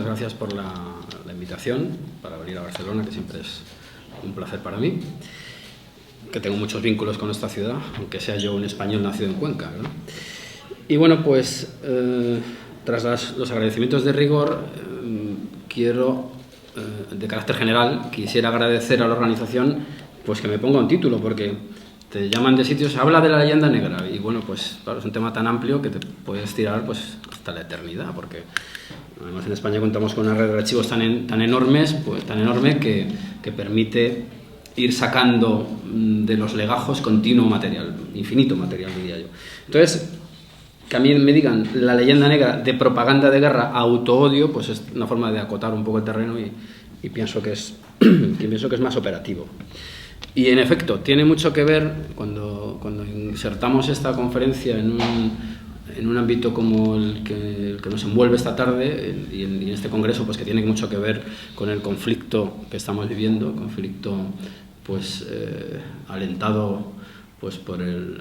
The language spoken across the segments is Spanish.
gracias por la invitación para venir a Barcelona, que siempre es un placer para mí, que tengo muchos vínculos con esta ciudad, aunque sea yo un español nacido en Cuenca, ¿verdad? Y bueno, pues tras los agradecimientos de rigor, quiero, de carácter general, quisiera agradecer a la organización pues que me ponga un título, porque te llaman de sitios, habla de la leyenda negra, y bueno, pues claro, es un tema tan amplio que te puedes tirar pues hasta la eternidad, porque además en España contamos con una red de archivos tan enorme que permite ir sacando de los legajos continuo material, infinito material, diría yo. Entonces, que a mí me digan la leyenda negra de propaganda de guerra a autoodio, pues es una forma de acotar un poco el terreno y pienso que es más operativo. Y en efecto, tiene mucho que ver, cuando insertamos esta conferencia en un ámbito como el que nos envuelve esta tarde y en este congreso, pues que tiene mucho que ver con el conflicto que estamos viviendo, conflicto pues alentado pues por el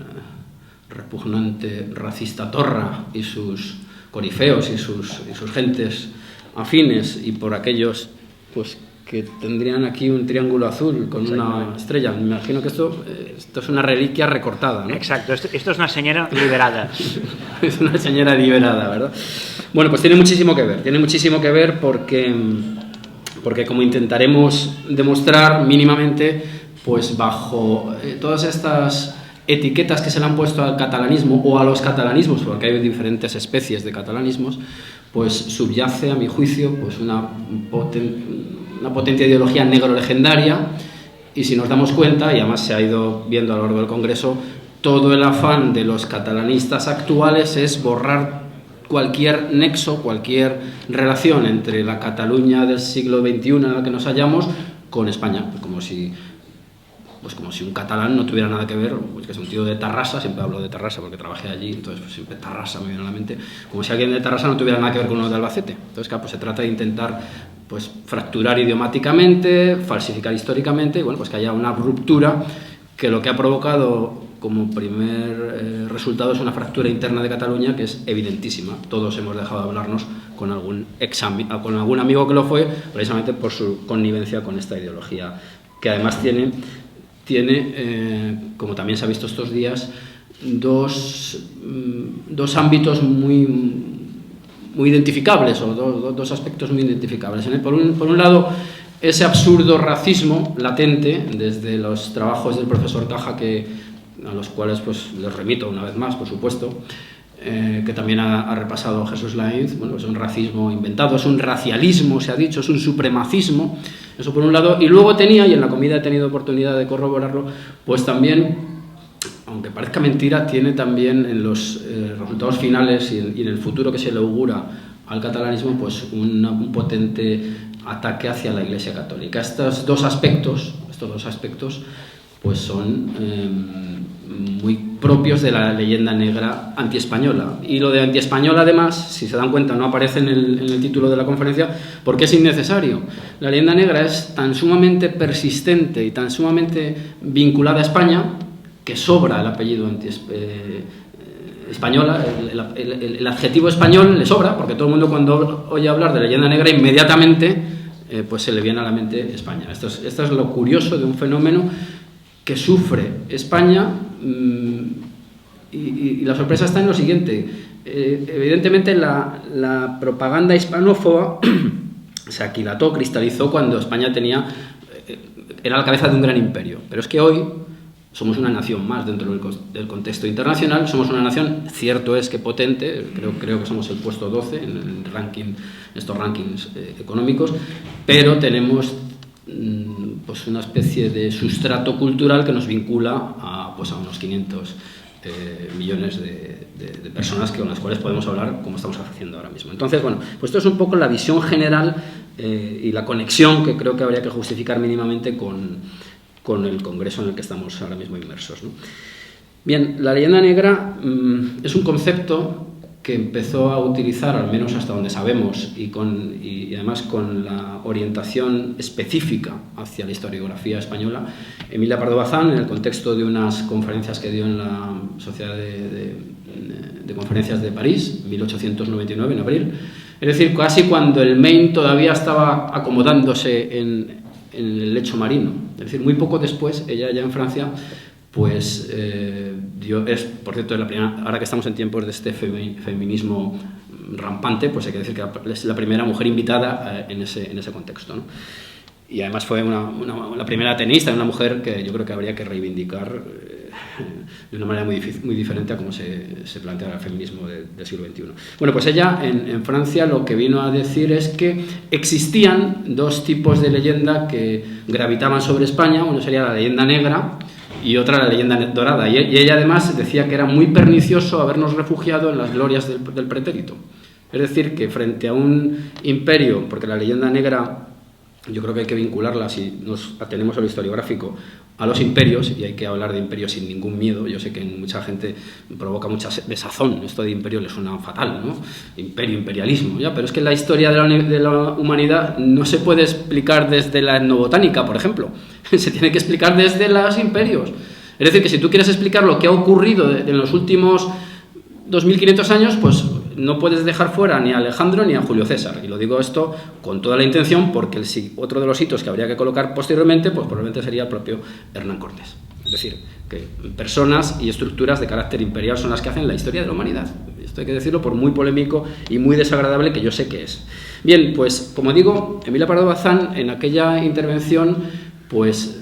repugnante racista Torra y sus corifeos y sus gentes afines, y por aquellos pues que tendrían aquí un triángulo azul con una estrella. Me imagino que esto es una reliquia recortada, ¿no? Exacto, esto es una señora liberada. Es una señora liberada, ¿verdad? Bueno, pues tiene muchísimo que ver porque como intentaremos demostrar mínimamente, pues bajo todas estas etiquetas que se le han puesto al catalanismo o a los catalanismos, porque hay diferentes especies de catalanismos, pues subyace, a mi juicio, pues una potente ideología negro-legendaria, y si nos damos cuenta, y además se ha ido viendo a lo largo del Congreso, todo el afán de los catalanistas actuales es borrar cualquier nexo, cualquier relación entre la Cataluña del siglo XXI en la que nos hallamos con España, como si un catalán no tuviera nada que ver, pues que es un tío de Tarrasa, siempre hablo de Tarrasa porque trabajé allí, entonces pues siempre Tarrasa me viene a la mente, como si alguien de Tarrasa no tuviera nada que ver con uno de Albacete. Entonces, claro, pues se trata de intentar pues fracturar idiomáticamente, falsificar históricamente, y bueno, pues que haya una ruptura que lo que ha provocado como primer resultado es una fractura interna de Cataluña que es evidentísima. Todos hemos dejado de hablarnos con algún amigo que lo fue, precisamente por su connivencia con esta ideología, que además tiene, como también se ha visto estos días, dos ámbitos muy identificables, o dos aspectos muy identificables. Por un lado, ese absurdo racismo latente, desde los trabajos del profesor Caja, a los cuales pues les remito una vez más, por supuesto, que también ha repasado Jesús Lainz. Bueno, es un racismo inventado, es un racialismo, se ha dicho, es un supremacismo, eso por un lado. Y luego tenía, y en la comida he tenido oportunidad de corroborarlo, pues también, aunque parezca mentira, tiene también en los resultados finales y en el futuro que se le augura al catalanismo, pues un potente ataque hacia la Iglesia Católica. Estos dos aspectos pues son muy propios de la leyenda negra antiespañola. Y lo de antiespañola, además, si se dan cuenta, no aparece en el título de la conferencia, porque es innecesario. La leyenda negra es tan sumamente persistente y tan sumamente vinculada a España que sobra el apellido española, el adjetivo español le sobra, porque todo el mundo cuando oye hablar de leyenda negra inmediatamente pues se le viene a la mente España. Esto es lo curioso de un fenómeno que sufre España, y la sorpresa está en lo siguiente. Evidentemente la propaganda hispanófoba se aquilató, cristalizó cuando España era la cabeza de un gran imperio, pero es que hoy somos una nación más dentro del contexto internacional, somos una nación, cierto es que potente, creo que somos el puesto 12 en estos rankings económicos, pero tenemos pues una especie de sustrato cultural que nos vincula a unos 500 millones de personas con las cuales podemos hablar como estamos haciendo ahora mismo. Entonces, bueno, pues esto es un poco la visión general y la conexión que creo que habría que justificar mínimamente con el congreso en el que estamos ahora mismo inmersos, ¿no? Bien, la leyenda negra es un concepto que empezó a utilizar, al menos hasta donde sabemos, y además con la orientación específica hacia la historiografía española, Emilia Pardo Bazán, en el contexto de unas conferencias que dio en la Sociedad de Conferencias de París, en 1899, en abril. Es decir, casi cuando el Maine todavía estaba acomodándose en el lecho marino. Es decir, muy poco después, ella ya en Francia, pues por cierto, ahora que estamos en tiempos de este feminismo rampante, pues hay que decir que es la primera mujer invitada en ese contexto, ¿no? Y además fue la primera tenista, una mujer que yo creo que habría que reivindicar de una manera muy diferente a cómo se plantea el feminismo del siglo XXI. Bueno, pues ella en Francia lo que vino a decir es que existían dos tipos de leyenda que gravitaban sobre España. Uno sería la leyenda negra y otra la leyenda dorada. Y ella además decía que era muy pernicioso habernos refugiado en las glorias del pretérito. Es decir, que frente a un imperio, porque la leyenda negra yo creo que hay que vincularla, si nos atenemos a lo historiográfico, a los imperios, y hay que hablar de imperios sin ningún miedo. Yo sé que mucha gente provoca mucha desazón, esto de imperio le suena fatal, ¿no? Imperio, imperialismo, ya, pero es que la historia de la humanidad no se puede explicar desde la etnobotánica, por ejemplo, se tiene que explicar desde los imperios. Es decir, que si tú quieres explicar lo que ha ocurrido en los últimos 2500 años, pues no puedes dejar fuera ni a Alejandro ni a Julio César. Y lo digo esto con toda la intención porque otro de los hitos que habría que colocar posteriormente, pues probablemente sería el propio Hernán Cortés. Es decir, que personas y estructuras de carácter imperial son las que hacen la historia de la humanidad. Esto hay que decirlo por muy polémico y muy desagradable que yo sé que es. Bien, pues como digo, Emilia Pardo Bazán en aquella intervención pues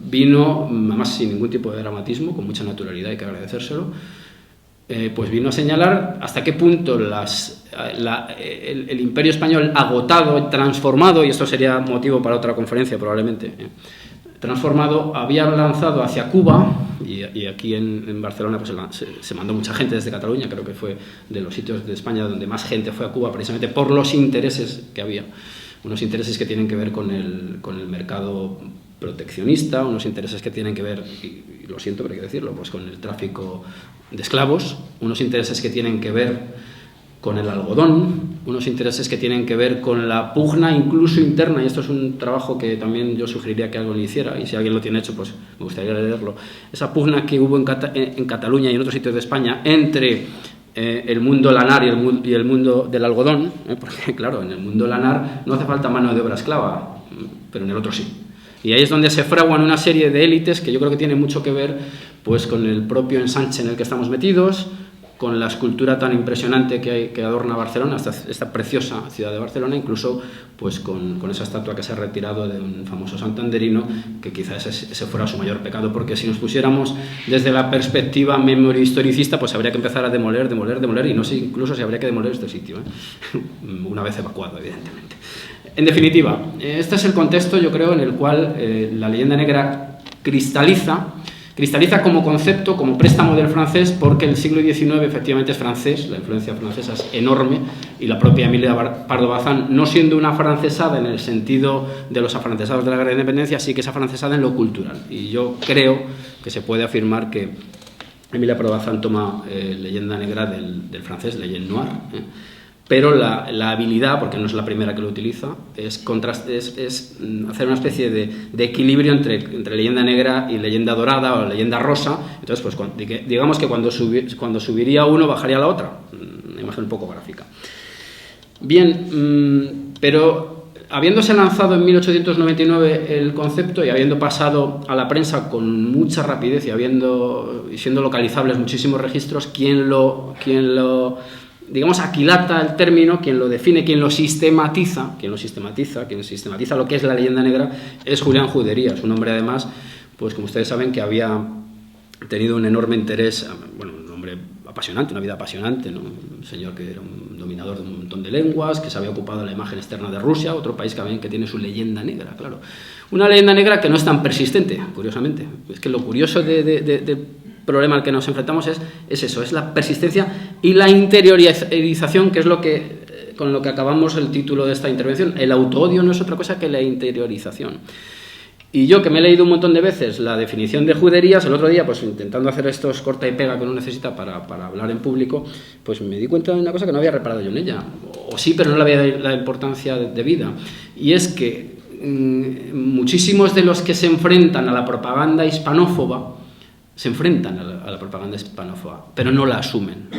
vino, además sin ningún tipo de dramatismo, con mucha naturalidad, hay que agradecérselo, pues vino a señalar hasta qué punto el imperio español agotado, transformado, y esto sería motivo para otra conferencia probablemente, transformado, había lanzado hacia Cuba, y aquí en Barcelona pues se mandó mucha gente desde Cataluña, creo que fue de los sitios de España donde más gente fue a Cuba, precisamente por los intereses que había, unos intereses que tienen que ver con el mercado proteccionista, unos intereses que tienen que ver, y lo siento pero hay que decirlo, pues con el tráfico de esclavos, unos intereses que tienen que ver con el algodón, unos intereses que tienen que ver con la pugna incluso interna, y esto es un trabajo que también yo sugeriría que alguien lo hiciera, y si alguien lo tiene hecho, pues me gustaría leerlo, esa pugna que hubo en Cataluña y en otros sitios de España entre el mundo lanar y el mundo del algodón, porque claro, en el mundo lanar no hace falta mano de obra esclava, pero en el otro sí. Y ahí es donde se fraguan una serie de élites que yo creo que tienen mucho que ver pues, con el propio ensanche en el que estamos metidos, con la escultura tan impresionante que adorna Barcelona, esta preciosa ciudad de Barcelona, incluso pues, con esa estatua que se ha retirado de un famoso santanderino, que quizás ese fuera su mayor pecado, porque si nos pusiéramos desde la perspectiva memoria-historicista, pues habría que empezar a demoler, y no sé incluso si habría que demoler este sitio, una vez evacuado, evidentemente. En definitiva, este es el contexto, yo creo, en el cual la leyenda negra cristaliza como concepto, como préstamo del francés, porque el siglo XIX efectivamente es francés, la influencia francesa es enorme, y la propia Emilia Pardo Bazán, no siendo una afrancesada en el sentido de los afrancesados de la Guerra de Independencia, sí que es afrancesada en lo cultural. Y yo creo que se puede afirmar que Emilia Pardo Bazán toma leyenda negra del francés, leyenda noir, pero la habilidad, porque no es la primera que lo utiliza, es hacer una especie de equilibrio entre leyenda negra y leyenda dorada o leyenda rosa. Entonces, pues digamos que cuando subiría uno, bajaría la otra. Una imagen un poco gráfica. Bien, pero habiéndose lanzado en 1899 el concepto y habiendo pasado a la prensa con mucha rapidez y siendo localizables muchísimos registros, quien lo digamos, aquilata el término, quien lo define, quien sistematiza lo que es la leyenda negra, es Julián Juderías, un hombre además, pues como ustedes saben, que había tenido un enorme interés, bueno, un hombre apasionante, una vida apasionante, ¿no? Un señor que era un dominador de un montón de lenguas, que se había ocupado de la imagen externa de Rusia, otro país que tiene su leyenda negra, claro. Una leyenda negra que no es tan persistente, curiosamente. Es que lo curioso de problema al que nos enfrentamos es eso, es la persistencia y la interiorización, que es con lo que acabamos el título de esta intervención. El autoodio no es otra cosa que la interiorización. Y yo, que me he leído un montón de veces la definición de Juderías, el otro día, pues intentando hacer estos corta y pega que uno necesita para hablar en público, pues me di cuenta de una cosa que no había reparado yo en ella, o sí, pero no le había dado la importancia debida, y es que muchísimos de los que se enfrentan a la propaganda hispanófoba, pero no la asumen.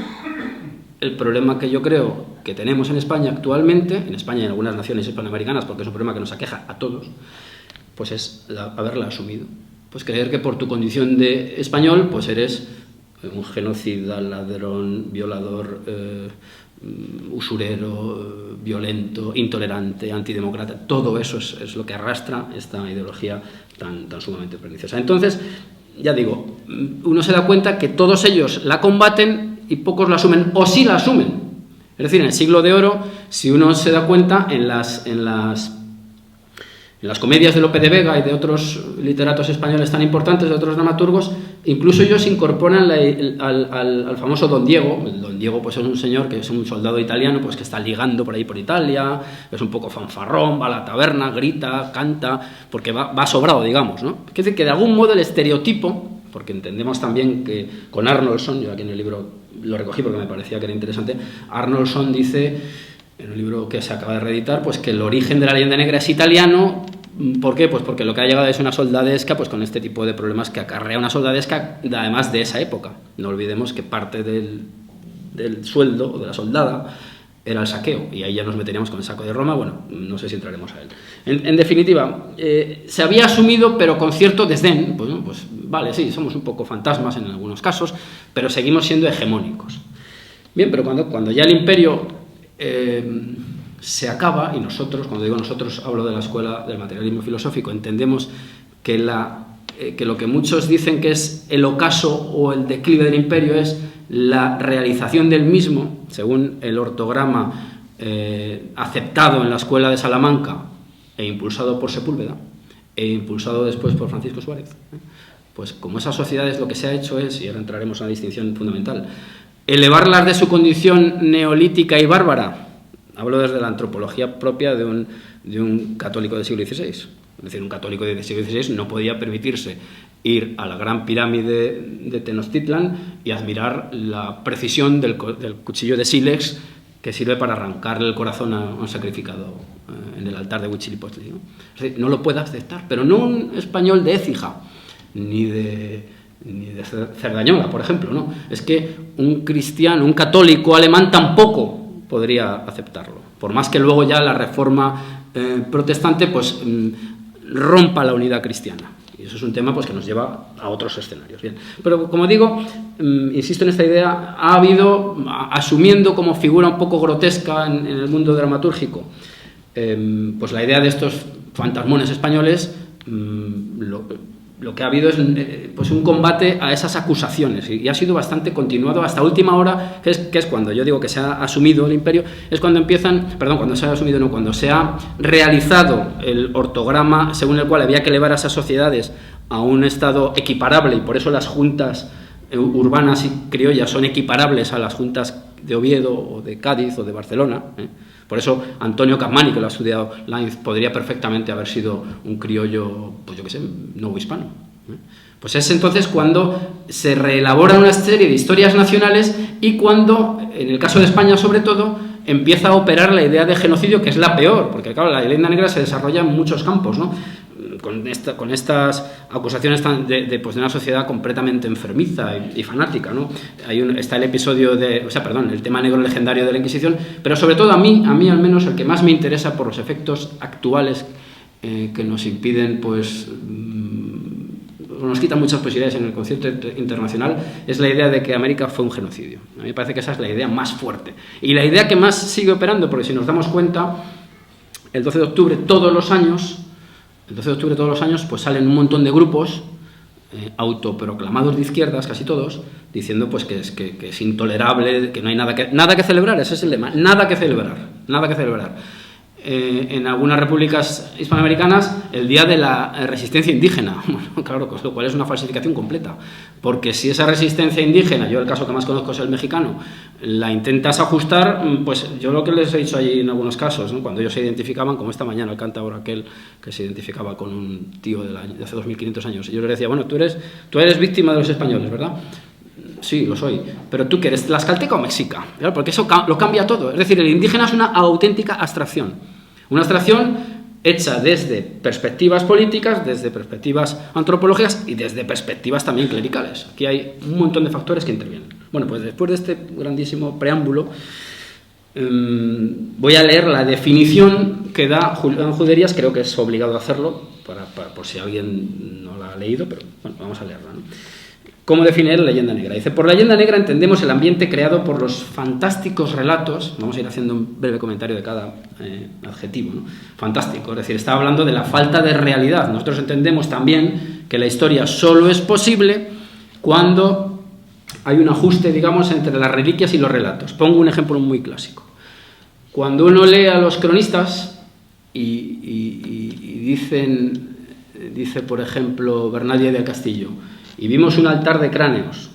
el problema que yo creo que tenemos en España actualmente, en España y en algunas naciones hispanoamericanas, porque es un problema que nos aqueja a todos, pues es haberla asumido. Pues creer que por tu condición de español, pues eres un genocida, ladrón, violador, usurero, violento, intolerante, antidemócrata. Todo eso es lo que arrastra esta ideología tan sumamente perniciosa. Entonces, ya digo, uno se da cuenta que todos ellos la combaten y pocos la asumen, o sí la asumen. Es decir, en el siglo de oro, si uno se da cuenta, en las comedias de Lope de Vega y de otros literatos españoles tan importantes, de otros dramaturgos, incluso ellos incorporan al famoso Don Diego. El Don Diego pues, es un señor que es un soldado italiano pues, que está ligando por ahí por Italia, es un poco fanfarrón, va a la taberna, grita, canta, porque va sobrado, digamos, ¿no? Quiere decir que de algún modo el estereotipo, porque entendemos también que con Arnoldson, yo aquí en el libro lo recogí porque me parecía que era interesante, Arnoldson dice, en un libro que se acaba de reeditar, pues que el origen de la leyenda negra es italiano. ¿Por qué? Pues porque lo que ha llegado es una soldadesca, pues con este tipo de problemas que acarrea una soldadesca, además de esa época. No olvidemos que parte del sueldo o de la soldada era el saqueo, y ahí ya nos meteríamos con el saco de Roma. Bueno, no sé si entraremos a él. En definitiva, se había asumido, pero con cierto desdén. Pues vale, sí, somos un poco fantasmas en algunos casos, pero seguimos siendo hegemónicos. Bien, pero cuando ya el imperio se acaba, y nosotros, cuando digo nosotros, hablo de la escuela del materialismo filosófico, entendemos que lo que muchos dicen que es el ocaso o el declive del imperio es la realización del mismo, según el ortograma aceptado en la escuela de Salamanca e impulsado por Sepúlveda e impulsado después por Francisco Suárez. Pues como esas sociedades lo que se ha hecho es, y ahora entraremos en una distinción fundamental, elevarlas de su condición neolítica y bárbara. Hablo desde la antropología propia de un católico del siglo XVI. Es decir, un católico del siglo XVI no podía permitirse ir a la gran pirámide de Tenochtitlan y admirar la precisión del cuchillo de sílex que sirve para arrancarle el corazón a un sacrificado en el altar de Huitzilopochtli, ¿no? Es decir, no lo puede aceptar, pero no un español de Écija, ni de Cerdañola, por ejemplo, ¿no? Es que un cristiano, un católico alemán tampoco podría aceptarlo, por más que luego ya la reforma protestante pues rompa la unidad cristiana. Y eso es un tema pues, que nos lleva a otros escenarios. Bien. Pero como digo, insisto en esta idea, ha habido, asumiendo como figura un poco grotesca en el mundo dramatúrgico, pues la idea de estos fantasmones españoles, lo que ha habido es pues un combate a esas acusaciones, y ha sido bastante continuado hasta última hora, que es cuando yo digo que se ha asumido el imperio, es cuando cuando se ha realizado el ortograma según el cual había que elevar a esas sociedades a un estado equiparable, y por eso las juntas urbanas y criollas son equiparables a las juntas de Oviedo o de Cádiz o de Barcelona, Por eso Antonio Capmany, que lo ha estudiado Lainz, podría perfectamente haber sido un criollo, pues yo qué sé, no hispano. Pues es entonces cuando se reelabora una serie de historias nacionales y cuando, en el caso de España sobre todo, empieza a operar la idea de genocidio, que es la peor, porque claro, la leyenda negra se desarrolla en muchos campos, ¿no? Con estas acusaciones de una sociedad completamente enfermiza y fanática, ¿no? Está el episodio el tema negro legendario de la Inquisición, pero sobre todo a mí al menos el que más me interesa por los efectos actuales que nos impiden, pues nos quitan muchas posibilidades en el concierto internacional, es la idea de que América fue un genocidio. A mí me parece que esa es la idea más fuerte y la idea que más sigue operando, porque si nos damos cuenta, el 12 de octubre todos los años pues salen un montón de grupos autoproclamados de izquierdas, casi todos, diciendo pues que es intolerable, que no hay nada que celebrar. Ese es el lema, nada que celebrar. En algunas repúblicas hispanoamericanas el día de la resistencia indígena, bueno, claro, lo cual es una falsificación completa, porque si esa resistencia indígena, yo el caso que más conozco es el mexicano, la intentas ajustar, pues yo lo que les he dicho allí en algunos casos, ¿no? Cuando ellos se identificaban, como esta mañana el cántabro aquel que se identificaba con un tío de hace 2500 años, y yo le decía, bueno, tú eres víctima de los españoles, ¿verdad? Sí, lo soy. Pero tú, ¿qué eres? ¿Tlaxcalteca o mexica? Porque eso lo cambia todo. Es decir, el indígena es una auténtica abstracción. Una abstracción hecha desde perspectivas políticas, desde perspectivas antropológicas y desde perspectivas también clericales. Aquí hay un montón de factores que intervienen. Bueno, pues después de este grandísimo preámbulo, voy a leer la definición que da Julián Juderías. Creo que es obligado hacerlo, por si alguien no la ha leído, pero bueno, vamos a leerla, ¿no? ¿Cómo define la leyenda negra? Dice: por leyenda negra entendemos el ambiente creado por los fantásticos relatos. Vamos a ir haciendo un breve comentario de cada adjetivo, ¿no? Fantástico, es decir, está hablando de la falta de realidad. Nosotros entendemos también que la historia solo es posible cuando hay un ajuste, digamos, entre las reliquias y los relatos. Pongo un ejemplo muy clásico. Cuando uno lee a los cronistas y dice, por ejemplo, Bernal Díaz del Castillo, y vimos un altar de cráneos,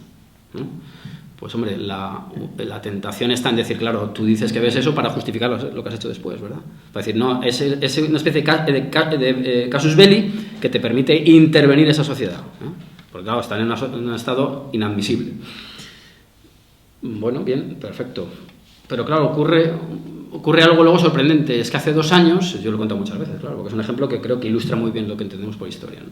¿no? Pues hombre, la tentación está en decir, claro, tú dices que ves eso para justificar lo que has hecho después, ¿verdad? Para decir, no, es una especie de casus belli que te permite intervenir esa sociedad, ¿no? Porque claro, están en un estado inadmisible. Bueno, bien, perfecto. Pero claro, ocurre algo luego sorprendente. Es que hace 2 años, yo lo he contado muchas veces, claro, porque es un ejemplo que creo que ilustra muy bien lo que entendemos por historia, ¿no?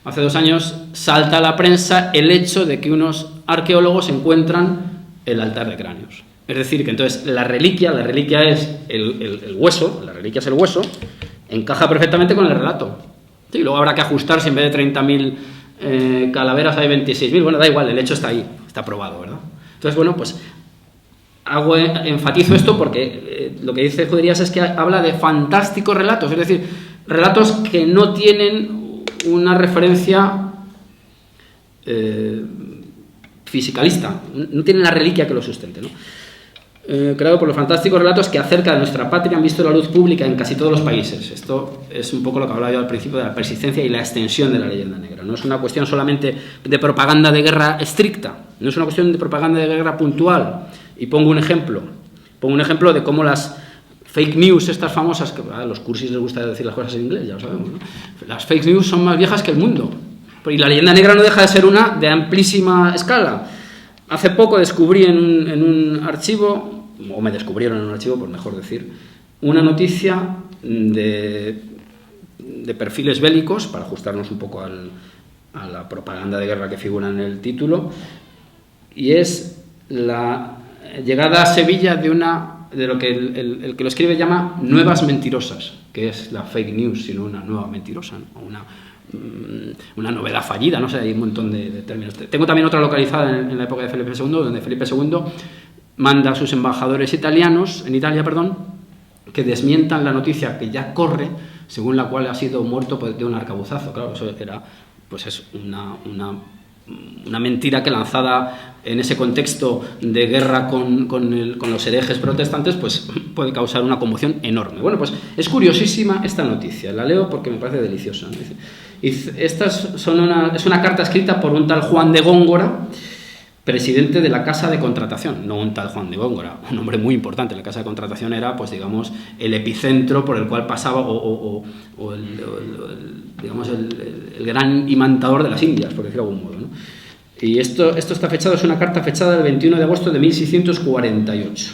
Hace 2 años salta a la prensa el hecho de que unos arqueólogos encuentran el altar de cráneos. Es decir, que entonces la reliquia es el hueso, la reliquia es el hueso, encaja perfectamente con el relato. Sí, luego habrá que ajustar si en vez de 30.000 calaveras hay 26.000, bueno, da igual, el hecho está ahí, está probado, ¿verdad? Entonces, bueno, pues enfatizo esto porque lo que dice Juderías es que habla de fantásticos relatos, es decir, relatos que no tienen una referencia fisicalista, no tienen la reliquia que lo sustente, ¿no? Creado por los fantásticos relatos que acerca de nuestra patria han visto la luz pública en casi todos los países. Esto es un poco lo que hablaba yo al principio de la persistencia y la extensión de la leyenda negra. No es una cuestión solamente de propaganda de guerra estricta, no es una cuestión de propaganda de guerra puntual. Y pongo un ejemplo de cómo las fake news, estas famosas, que a los cursis les gusta decir las cosas en inglés, ya lo sabemos, ¿no? Las fake news son más viejas que el mundo. Y la leyenda negra no deja de ser una de amplísima escala. Hace poco descubrí en un archivo, o me descubrieron en un archivo, por mejor decir, una noticia de perfiles bélicos, para ajustarnos un poco a la propaganda de guerra que figura en el título, y es la llegada a Sevilla de lo que el que lo escribe llama nuevas mentirosas, que es la fake news, sino una nueva mentirosa, ¿no? Una novedad fallida, no sé, hay un montón de términos. Tengo también otra localizada en la época de Felipe II, donde Felipe II manda a sus embajadores italianos, en Italia, que desmientan la noticia que ya corre, según la cual ha sido muerto de un arcabuzazo. Claro, eso era, pues es una mentira que, lanzada en ese contexto de guerra con los herejes protestantes, pues puede causar una conmoción enorme. Bueno, pues es curiosísima esta noticia, la leo porque me parece deliciosa, ¿no? Es una carta escrita por un tal Juan de Góngora, presidente de la Casa de Contratación, no un tal Juan de Góngora, un hombre muy importante. La Casa de Contratación era, pues digamos, el epicentro por el cual pasaba, el gran imantador de las Indias, por decirlo de algún modo, ¿no? Y esto está fechado, es una carta fechada el 21 de agosto de 1648,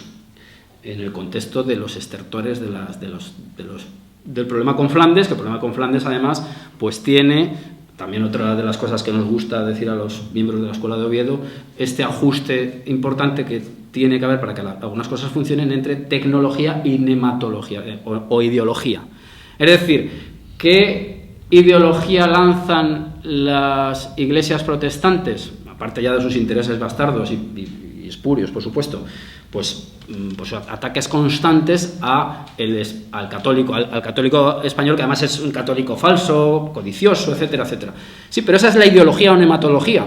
en el contexto de los estertores del problema con Flandes, que el problema con Flandes, además, pues tiene también otra de las cosas que nos gusta decir a los miembros de la Escuela de Oviedo, este ajuste importante que tiene que haber para que algunas cosas funcionen entre tecnología y nematología o ideología. Es decir, ¿qué ideología lanzan las iglesias protestantes? Aparte ya de sus intereses bastardos y espurios, por supuesto, pues ataques constantes al católico español, que además es un católico falso, codicioso, etcétera, etcétera. Sí, pero esa es la ideología o nematología.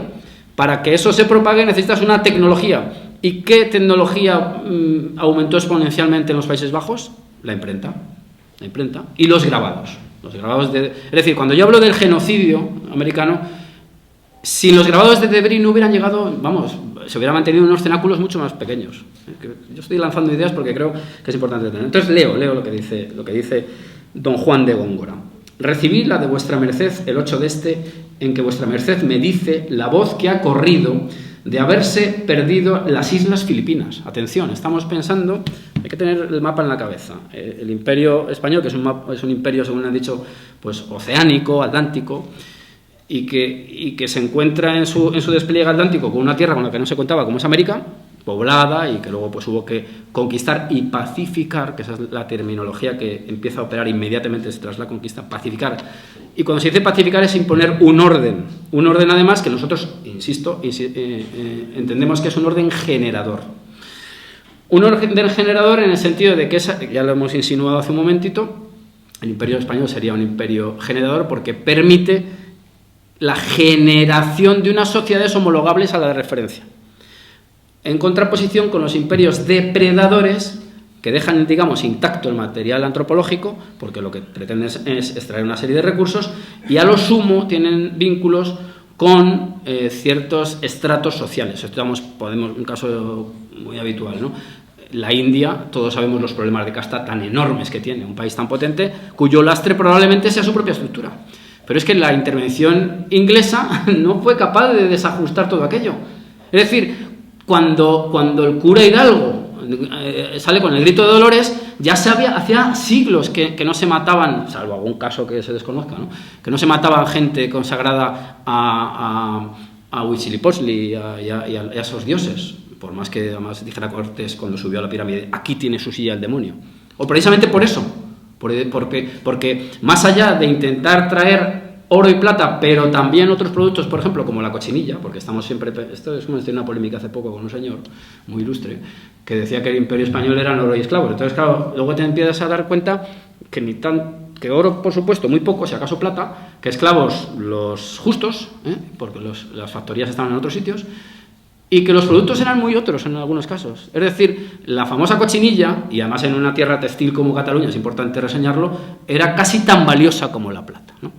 Para que eso se propague necesitas una tecnología. ¿Y qué tecnología aumentó exponencialmente en los Países Bajos? La imprenta y los grabados. Es decir, cuando yo hablo del genocidio americano, si los grabados de Debris no hubieran llegado, se hubieran mantenido unos cenáculos mucho más pequeños. Yo estoy lanzando ideas porque creo que es importante tener. Entonces leo lo que dice don Juan de Góngora. Recibí la de vuestra merced el 8 de este, en que vuestra merced me dice la voz que ha corrido de haberse perdido las Islas Filipinas. Atención, estamos pensando Hay que tener el mapa en la cabeza. El imperio español, que es un imperio, según han dicho, pues oceánico, atlántico, y que se encuentra en su despliegue atlántico con una tierra con la que no se contaba, como es América, poblada, y que luego pues hubo que conquistar y pacificar, que esa es la terminología que empieza a operar inmediatamente tras la conquista, pacificar. Y cuando se dice pacificar es imponer un orden además que nosotros, insisto, entendemos que es un orden generador. Un orden generador en el sentido de que, ya lo hemos insinuado hace un momentito, el imperio español sería un imperio generador porque permite la generación de unas sociedades homologables a la de referencia, en contraposición con los imperios depredadores que dejan, digamos, intacto el material antropológico, porque lo que pretenden es extraer una serie de recursos, y a lo sumo tienen vínculos con ciertos estratos sociales. Esto, podemos, un caso muy habitual, ¿no? La India, todos sabemos los problemas de casta tan enormes que tiene, un país tan potente, cuyo lastre probablemente sea su propia estructura. Pero es que la intervención inglesa no fue capaz de desajustar todo aquello. Es decir, cuando el cura Hidalgo sale con el grito de Dolores, ya hacía siglos que no se mataban, salvo algún caso que se desconozca, ¿no? Que no se mataban gente consagrada a Huitzilopochtli y a esos dioses, por más que además dijera Cortés cuando subió a la pirámide, aquí tiene su silla el demonio. O precisamente por eso, porque más allá de intentar traer oro y plata, pero también otros productos, por ejemplo, como la cochinilla, porque estamos siempre... Esto es como decir una polémica hace poco con un señor muy ilustre, que decía que el imperio español era oro y esclavos. Entonces, claro, luego te empiezas a dar cuenta que oro, por supuesto, muy poco, si acaso plata, que esclavos los justos, porque las factorías estaban en otros sitios, y que los productos eran muy otros en algunos casos. Es decir, la famosa cochinilla, y además en una tierra textil como Cataluña, es importante reseñarlo, era casi tan valiosa como la plata, ¿no?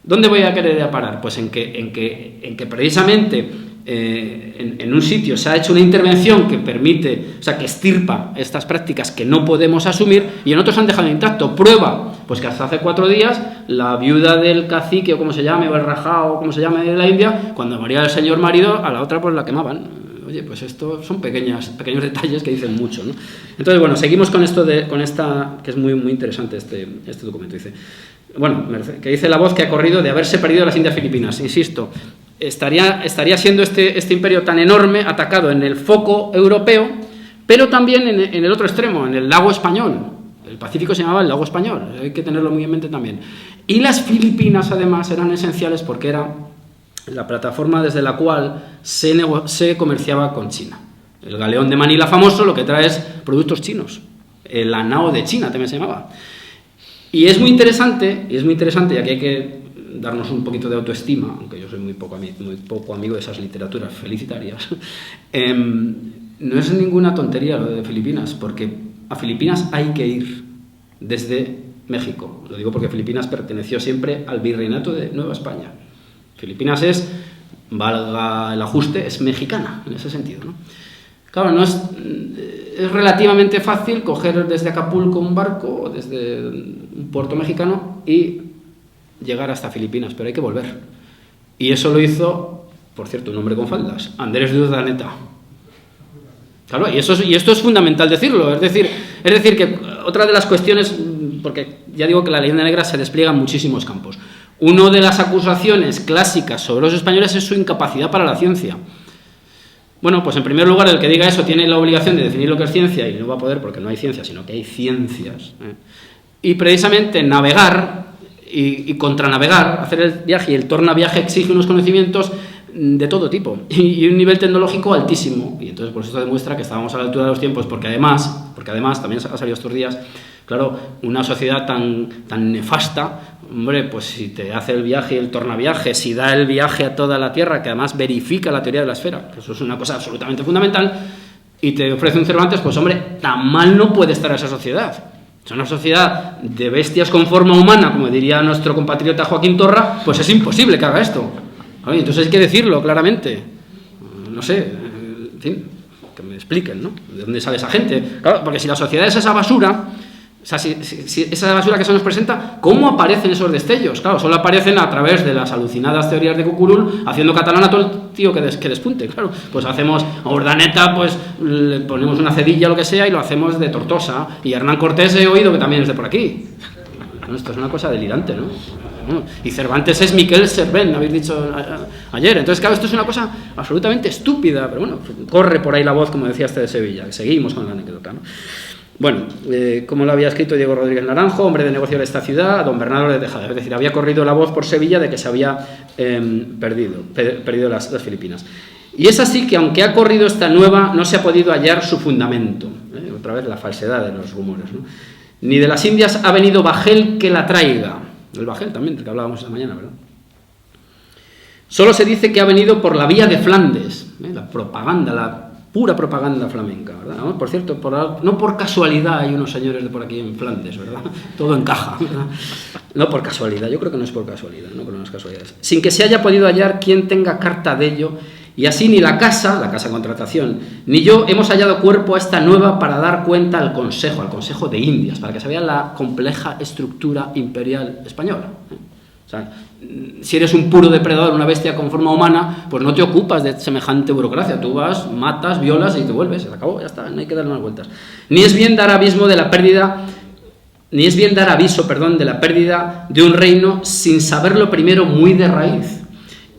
¿Dónde voy a querer parar? Pues en que precisamente en un sitio se ha hecho una intervención que permite, o sea, que extirpa estas prácticas que no podemos asumir, y en otros han dejado intacto. Prueba, pues que hasta hace 4 días la viuda del cacique, o como se llame, o el rajá, o como se llame, de la India, cuando moría el señor marido, a la otra pues la quemaban. Oye, pues esto son pequeños detalles que dicen mucho, ¿no? Entonces, bueno, seguimos con esta, que es muy, muy interesante este documento. Dice, bueno, que dice la voz que ha corrido de haberse perdido las Indias Filipinas. Insisto, estaría siendo este imperio tan enorme atacado en el foco europeo, pero también en el otro extremo, en el lago español. El Pacífico se llamaba el lago español, hay que tenerlo muy en mente también. Y las Filipinas, además, eran esenciales porque era la plataforma desde la cual se comerciaba con China. El galeón de Manila famoso lo que trae es productos chinos. El Lanao de China también se llamaba. Y es muy interesante, y aquí hay que darnos un poquito de autoestima, aunque yo soy muy poco amigo de esas literaturas felicitarias. No es ninguna tontería lo de Filipinas, porque a Filipinas hay que ir desde México. Lo digo porque Filipinas perteneció siempre al virreinato de Nueva España. Filipinas es, valga el ajuste, es mexicana en ese sentido, ¿no? Claro, es relativamente fácil coger desde Acapulco un barco o desde un puerto mexicano y llegar hasta Filipinas, pero hay que volver. Y eso lo hizo, por cierto, un hombre con faldas, Andrés de Urdaneta. Claro, y esto es fundamental decirlo, es decir que otra de las cuestiones, porque ya digo que la leyenda negra se despliega en muchísimos campos. Una de las acusaciones clásicas sobre los españoles es su incapacidad para la ciencia. Bueno, pues en primer lugar, el que diga eso tiene la obligación de definir lo que es ciencia, y no va a poder porque no hay ciencia, sino que hay ciencias. Y precisamente navegar y contranavegar, hacer el viaje y el tornaviaje exige unos conocimientos de todo tipo y un nivel tecnológico altísimo. Y entonces por eso demuestra que estábamos a la altura de los tiempos, porque además también ha salido estos días, claro, una sociedad tan nefasta, hombre, pues si te hace el viaje y el tornaviaje, si da el viaje a toda la Tierra, que además verifica la teoría de la esfera, que eso es una cosa absolutamente fundamental, y te ofrece un Cervantes, pues hombre, tan mal no puede estar esa sociedad. Es una sociedad de bestias con forma humana, como diría nuestro compatriota Joaquín Torra, pues es imposible que haga esto. Entonces hay que decirlo claramente. No sé, en fin, que me expliquen, ¿no? ¿De dónde sale esa gente? Claro, porque si la sociedad es esa basura, sea, si esa basura que se nos presenta, ¿cómo aparecen esos destellos? Claro, solo aparecen a través de las alucinadas teorías de Cucurul, haciendo catalán a todo el tío que despunte, claro. Pues hacemos a Urdaneta, pues le ponemos una cedilla, lo que sea, y lo hacemos de Tortosa. Y Hernán Cortés he oído que también es de por aquí. Bueno, esto es una cosa delirante, ¿no? Y Cervantes es Miquel Servent, habéis dicho ayer. Entonces, claro, esto es una cosa absolutamente estúpida, pero bueno, corre por ahí la voz, como decía este de Sevilla. Seguimos con la anécdota, ¿no? Bueno, como lo había escrito Diego Rodríguez Naranjo, hombre de negocio de esta ciudad, don Bernardo de Tejada. Es decir, había corrido la voz por Sevilla de que se había perdido las Filipinas. Y es así que, aunque ha corrido esta nueva, no se ha podido hallar su fundamento. Otra vez la falsedad de los rumores, ¿no? Ni de las Indias ha venido bajel que la traiga. El bajel también, del que hablábamos esta mañana, ¿verdad? Solo se dice que ha venido por la vía de Flandes, la propaganda, la pura propaganda flamenca, ¿verdad? ¿No? Por cierto, no por casualidad hay unos señores de por aquí en Flandes, ¿verdad? Todo encaja, ¿verdad? No por casualidad, yo creo que no es por casualidad, no por unas casualidades. Sin que se haya podido hallar quien tenga carta de ello, y así ni la casa contratación, ni yo hemos hallado cuerpo a esta nueva para dar cuenta al Consejo de Indias, para que se vea la compleja estructura imperial española. O sea, si eres un puro depredador, una bestia con forma humana, pues no te ocupas de semejante burocracia. Tú vas, matas, violas y te vuelves. Se acabó, ya está, no hay que darle más vueltas. Ni es bien dar aviso de la pérdida de un reino sin saberlo primero muy de raíz.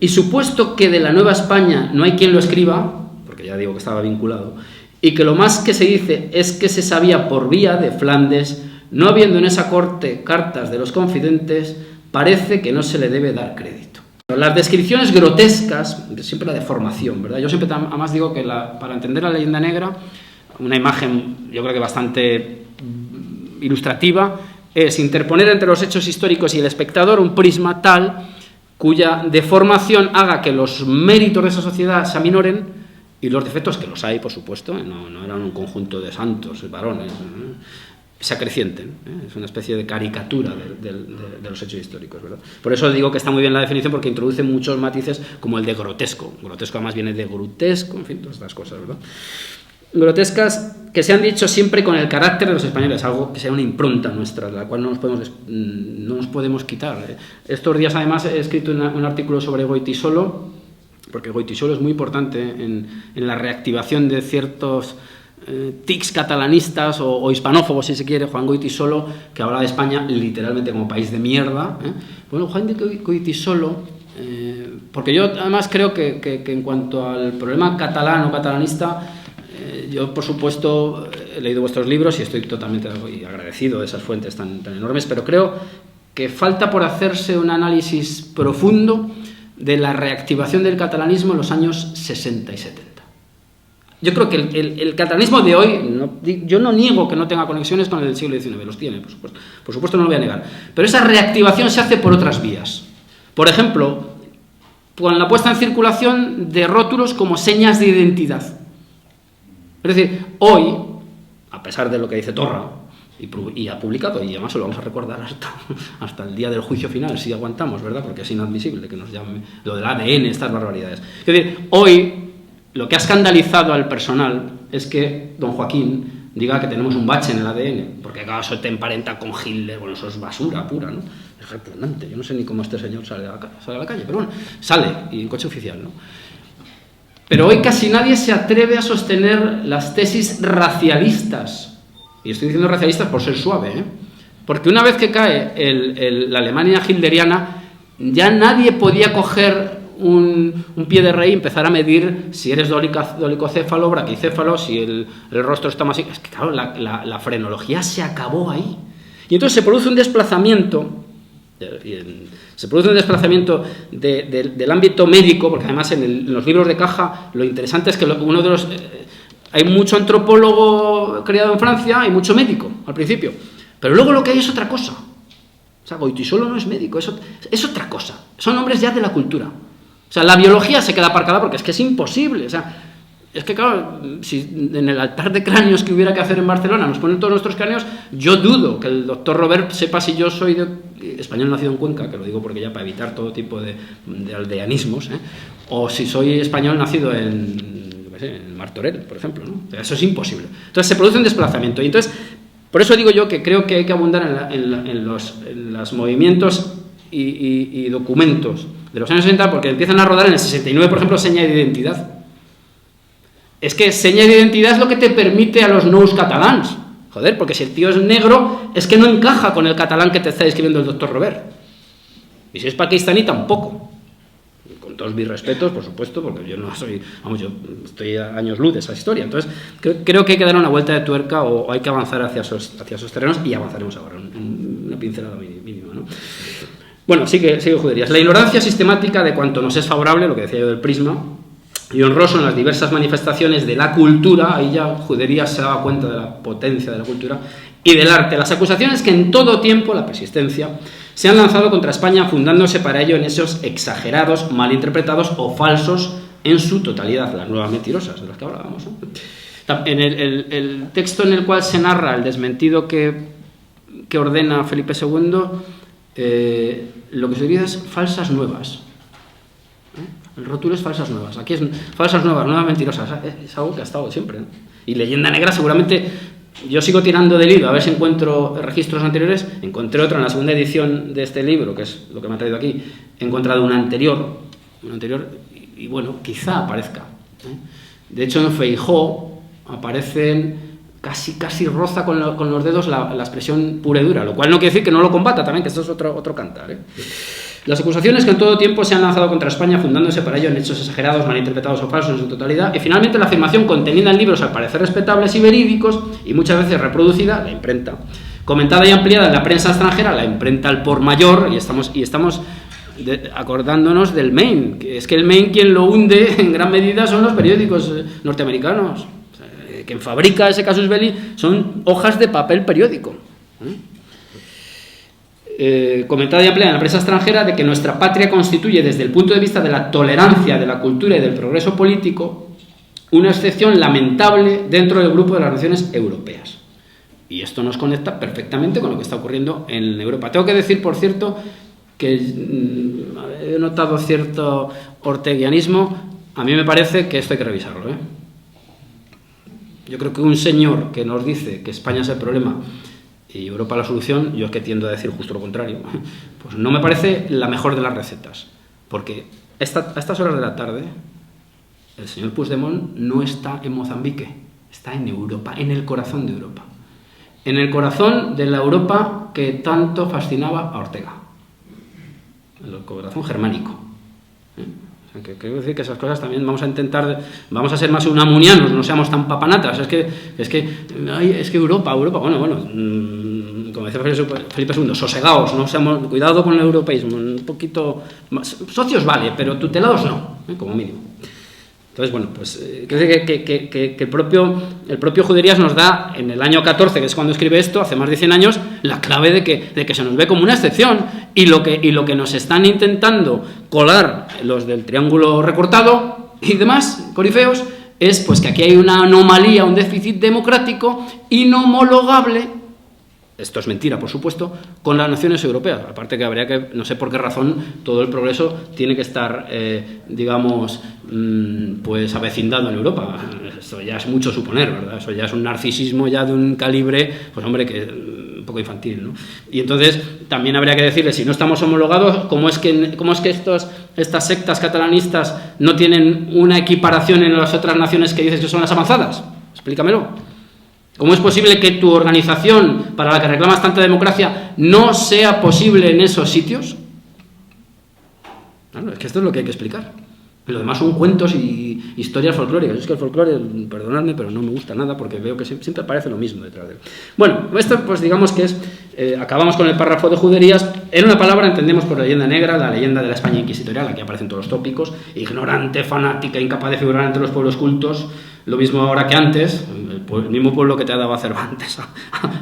Y supuesto que de la Nueva España no hay quien lo escriba, porque ya digo que estaba vinculado, y que lo más que se dice es que se sabía por vía de Flandes, no habiendo en esa corte cartas de los confidentes, parece que no se le debe dar crédito. Las descripciones grotescas, siempre la deformación, ¿verdad? Yo siempre además digo que para entender la leyenda negra, una imagen yo creo que bastante ilustrativa, es interponer entre los hechos históricos y el espectador un prisma tal cuya deformación haga que los méritos de esa sociedad se aminoren y los defectos, que los hay, por supuesto, no eran un conjunto de santos, varones, se acrecienten. Es una especie de caricatura de los hechos históricos, ¿verdad? Por eso digo que está muy bien la definición, porque introduce muchos matices, como el de grotesco. Grotesco además viene de grotesco, en fin, todas estas cosas, ¿verdad? Grotescas que se han dicho siempre con el carácter de los españoles, algo que sea una impronta nuestra, de la cual no nos podemos quitar. Estos días además he escrito un artículo sobre Goytisolo, porque Goytisolo es muy importante en la reactivación de ciertos tics catalanistas o hispanófobos, si se quiere. Juan Goytisolo, que habla de España literalmente como país de mierda. Bueno, Juan Goytisolo, porque yo además creo que en cuanto al problema catalán o catalanista, yo, por supuesto, he leído vuestros libros y estoy totalmente agradecido de esas fuentes tan enormes, pero creo que falta por hacerse un análisis profundo de la reactivación del catalanismo en los años 60 y 70. Yo creo que el catalanismo de hoy, yo no niego que no tenga conexiones con el siglo XIX, los tiene, por supuesto no lo voy a negar, pero esa reactivación se hace por otras vías. Por ejemplo, con la puesta en circulación de rótulos como señas de identidad. Es decir, hoy, a pesar de lo que dice Torra, y ha publicado, y además se lo vamos a recordar hasta el día del juicio final, si aguantamos, ¿verdad? Porque es inadmisible que nos llamen lo del ADN, estas barbaridades. Es decir, hoy lo que ha escandalizado al personal es que don Joaquín diga que tenemos un bache en el ADN, porque claro, eso te emparenta con Hitler, bueno, eso es basura pura, ¿no? Es repugnante, yo no sé ni cómo este señor sale a la calle, pero bueno, sale, y en coche oficial, ¿no? Pero hoy casi nadie se atreve a sostener las tesis racialistas. Y estoy diciendo racialistas por ser suave, ¿eh? Porque una vez que cae la Alemania hilderiana, ya nadie podía coger un pie de rey y empezar a medir si eres dolicocéfalo, braquicéfalo, si el rostro está más... Es que claro, la frenología se acabó ahí. Y entonces se produce un desplazamiento... Se produce un desplazamiento del ámbito médico, porque además en los libros de caja lo interesante es que uno de los... hay mucho antropólogo criado en Francia y mucho médico al principio, pero luego lo que hay es otra cosa. O sea, Goytisolo no es médico, es otra cosa. Son hombres ya de la cultura. O sea, la biología se queda aparcada porque es que es imposible. O sea, es que claro, si en el altar de cráneos que hubiera que hacer en Barcelona nos ponen todos nuestros cráneos, yo dudo que el doctor Robert sepa si yo soy español nacido en Cuenca, que lo digo porque ya para evitar todo tipo de aldeanismos, o si soy español nacido en Martorell, por ejemplo, ¿no? Eso es imposible. Entonces se produce un desplazamiento y entonces Por eso digo yo que creo que hay que abundar en los movimientos y documentos de los años 60, porque empiezan a rodar en el 69, por ejemplo, seña de identidad. Es que seña de identidad es lo que te permite a los nous catalans. Joder, porque si el tío es negro, es que no encaja con el catalán que te está escribiendo el doctor Robert. Y si es pakistaní, tampoco. Con todos mis respetos, por supuesto, porque yo no soy... Vamos, yo estoy a años luz de esa historia. Entonces, creo que hay que dar una vuelta de tuerca o hay que avanzar hacia esos terrenos y avanzaremos ahora. Una pincelada mínima, ¿no? Bueno, sigue Juderías. La ignorancia sistemática de cuanto nos es favorable, lo que decía yo del prisma, y honroso en las diversas manifestaciones de la cultura, ahí ya Juderías se daba cuenta de la potencia de la cultura, y del arte. Las acusaciones que en todo tiempo, la persistencia, se han lanzado contra España, fundándose para ello en esos exagerados, malinterpretados o falsos en su totalidad, las nuevas mentirosas de las que hablábamos, ¿no? En el texto en el cual se narra el desmentido que ordena Felipe II, lo que se diría es falsas nuevas. El rótulo es falsas nuevas. Aquí es falsas nuevas, nuevas mentirosas. Es algo que ha estado siempre, ¿no? Y leyenda negra seguramente... Yo sigo tirando del hilo a ver si encuentro registros anteriores. Encontré otra en la segunda edición de este libro, que es lo que me ha traído aquí. He encontrado una anterior y bueno, quizá aparezca, ¿eh? De hecho, en Feijóo aparecen casi roza con los dedos la expresión pura y dura, lo cual no quiere decir que no lo combata también, que esto es otro cantar, ¿eh? Las acusaciones que en todo tiempo se han lanzado contra España, fundándose para ello en hechos exagerados, malinterpretados o falsos en su totalidad, y finalmente la afirmación contenida en libros al parecer respetables y verídicos, y muchas veces reproducida, la imprenta, comentada y ampliada en la prensa extranjera, la imprenta al por mayor, y estamos acordándonos del Maine, que es que el Maine quien lo hunde en gran medida son los periódicos norteamericanos. O sea, quien fabrica ese casus belli son hojas de papel periódico, comentada y ampliada en la prensa extranjera, de que nuestra patria constituye, desde el punto de vista de la tolerancia, de la cultura y del progreso político, una excepción lamentable dentro del grupo de las naciones europeas. Y esto nos conecta perfectamente con lo que está ocurriendo en Europa. Tengo que decir, por cierto, que he notado cierto orteguianismo. A mí me parece que esto hay que revisarlo, ¿eh? Yo creo que un señor que nos dice que España es el problema y Europa la solución, yo es que tiendo a decir justo lo contrario, pues no me parece la mejor de las recetas, porque a estas horas de la tarde el señor Puigdemont no está en Mozambique, está en Europa, en el corazón de Europa, en el corazón de la Europa que tanto fascinaba a Ortega, el corazón germánico, ¿eh? O sea, que quiero decir que esas cosas también vamos a ser más unamunianos, no seamos tan papanatas. Es que Europa, bueno, como decía Felipe II, sosegaos, no seamos, cuidado con el europeísmo, un poquito más, socios vale, pero tutelados no, como mínimo. Entonces, bueno, pues creo que el propio Juderías nos da, en el año 14, que es cuando escribe esto, hace más de 100 años, la clave de que se nos ve como una excepción, y lo que nos están intentando colar los del triángulo recortado y demás, corifeos, es pues que aquí hay una anomalía, un déficit democrático inhomologable. Esto es mentira, por supuesto, con las naciones europeas. Aparte que habría que, no sé por qué razón, todo el progreso tiene que estar, pues avecindado en Europa. Esto ya es mucho suponer, ¿verdad? Eso ya es un narcisismo ya de un calibre, pues hombre, que un poco infantil, ¿no? Y entonces también habría que decirle, si no estamos homologados, ¿cómo es que estas sectas catalanistas no tienen una equiparación en las otras naciones que dices que son las avanzadas? Explícamelo. ¿Cómo es posible que tu organización, para la que reclamas tanta democracia, no sea posible en esos sitios? Claro, es que esto es lo que hay que explicar. Lo demás son cuentos y historias folclóricas. Es que el folclore, perdonadme, pero no me gusta nada porque veo que siempre aparece lo mismo detrás de él. Bueno, esto pues digamos que es... acabamos con el párrafo de Juderías. En una palabra entendemos por leyenda negra la leyenda de la España inquisitorial. Aquí aparecen todos los tópicos. Ignorante, fanática, incapaz de figurar entre los pueblos cultos. Lo mismo ahora que antes. El mismo pueblo que te daba Cervantes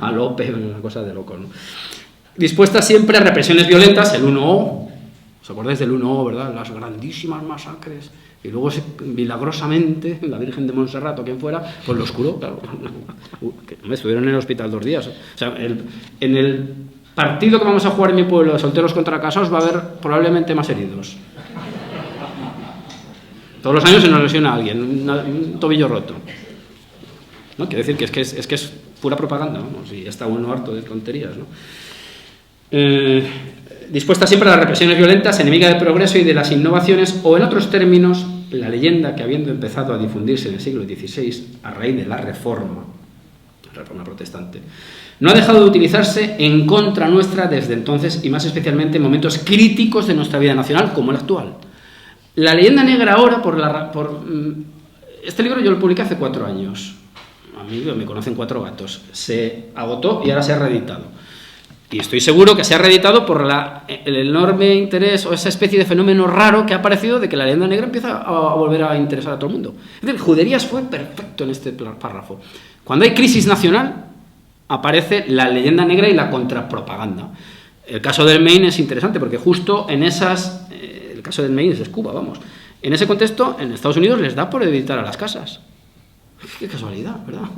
a Lope, una cosa de loco, ¿no? Dispuesta siempre a represiones violentas, el 1O. ¿Os acordáis del 1O, verdad? Las grandísimas masacres. Y luego, milagrosamente, la Virgen de Montserrat o quien fuera, pues los curó, claro. Me estuvieron en el hospital 2 días. O sea, en el partido que vamos a jugar en mi pueblo de solteros contra casados va a haber probablemente más heridos. Todos los años se nos lesiona a alguien, un tobillo roto. ¿No? Quiero decir que es pura propaganda, vamos, y está uno harto de tonterías, ¿no? Dispuesta siempre a las represiones violentas, enemiga del progreso y de las innovaciones, o en otros términos, la leyenda que habiendo empezado a difundirse en el siglo XVI a raíz de la Reforma protestante, no ha dejado de utilizarse en contra nuestra desde entonces y más especialmente en momentos críticos de nuestra vida nacional como el actual. La leyenda negra ahora, este libro yo lo publiqué hace 4 años, a mí me conocen 4 gatos, se agotó y ahora se ha reeditado. Y estoy seguro que se ha reeditado por el enorme interés o esa especie de fenómeno raro que ha aparecido de que la leyenda negra empieza a volver a interesar a todo el mundo. Es decir, Juderías fue perfecto en este párrafo. Cuando hay crisis nacional, aparece la leyenda negra y la contrapropaganda. El caso del Maine es interesante porque justo en esas... el caso del Maine es Cuba, vamos. En ese contexto, en Estados Unidos les da por editar a las casas. Qué casualidad, ¿verdad?